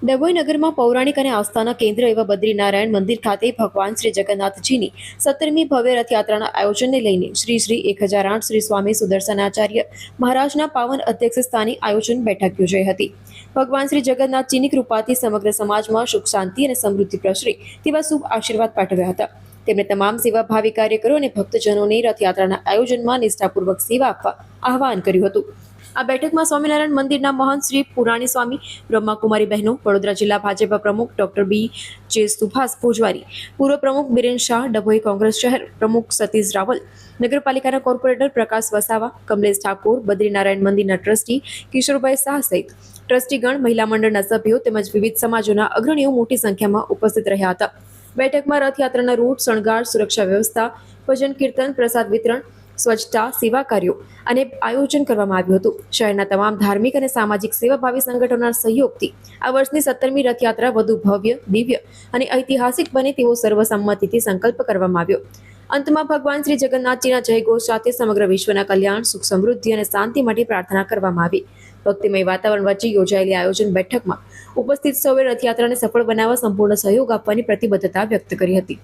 ડભોઈ નગરમાં પૌરાણિક અને આસ્થાના કેન્દ્ર એવા બદ્રીનારાયણ મંદિર ખાતે ભગવાન શ્રી જગન્નાથજીની 17મી ભવ્ય રથયાત્રાના આયોજનને લઈને શ્રી 1008 શ્રી સ્વામી સુદર્શનાચાર્ય મહારાજના પાવન અધ્યક્ષ સ્થાને આયોજન બેઠક યોજાઈ હતી। ભગવાન શ્રી જગન્નાથજીની કૃપાથી સમગ્ર સમાજમાં સુખ શાંતિ અને સમૃદ્ધિ પ્રસરે તેવા શુભ આશીર્વાદ પાઠવ્યા હતા। તેમણે તમામ સેવાભાવી કાર્યકરો અને ભક્તજનોને રથયાત્રાના આયોજનમાં નિષ્ઠાપૂર્વક સેવા આપવા આહવાન કર્યું હતું। આ બેઠકમાં સ્વામિનારાયણ મંદિરના મહંત શ્રી પુરાણી સ્વામી, બ્રહ્માકુમારી બહેનો, વડોદરા જિલ્લા ભાજપા પ્રમુખ ડોક્ટર બી.જે. સુભાષ પૂજવારી, પૂર્વ પ્રમુખ બિરેન શાહ, ડભોઈ કોંગ્રેસ શહેર પ્રમુખ સતીશ રાવલ, નગરપાલિકાના કોર્પોરેટર પ્રકાશ વસાવા, કમલેશ ઠાકોર, બદ્રીનારાયણ મંદિરના ટ્રસ્ટી કિશોરભાઈ શાહ સહિત ટ્રસ્ટીગણ, મહિલા મંડળના સભ્યો તેમજ વિવિધ સમાજોના અગ્રણીઓ મોટી સંખ્યામાં ઉપસ્થિત રહ્યા હતા। બેઠકમાં રથયાત્રાના રૂટ, શણગાર, સુરક્ષા વ્યવસ્થા, ભજન કીર્તન, પ્રસાદ વિતરણ, સ્વચ્છતા, સેવા કાર્યો અને આયોજન કરવામાં આવ્યું હતું। શહેરના તમામ ધાર્મિક અને સામાજિક સેવાભાવી સંગઠનોના સહયોગથી આ વર્ષની 17મી રથયાત્રા વધુ ભવ્ય, દિવ્ય અને ઐતિહાસિક બને તેવો સર્વસંમતિથી સંકલ્પ કરવામાં આવ્યો। અંતમાં ભગવાન શ્રી જગન્નાથજીના જયઘોષ સાથે સમગ્ર વિશ્વના કલ્યાણ, સુખ, સમૃદ્ધિ અને શાંતિ માટે પ્રાર્થના કરવામાં આવી। ભક્તિમય વાતાવરણ વચ્ચે યોજાયેલી આયોજન બેઠકમાં ઉપસ્થિત સૌએ રથયાત્રાને સફળ બનાવવા સંપૂર્ણ સહયોગ આપવાની પ્રતિબદ્ધતા વ્યક્ત કરી હતી।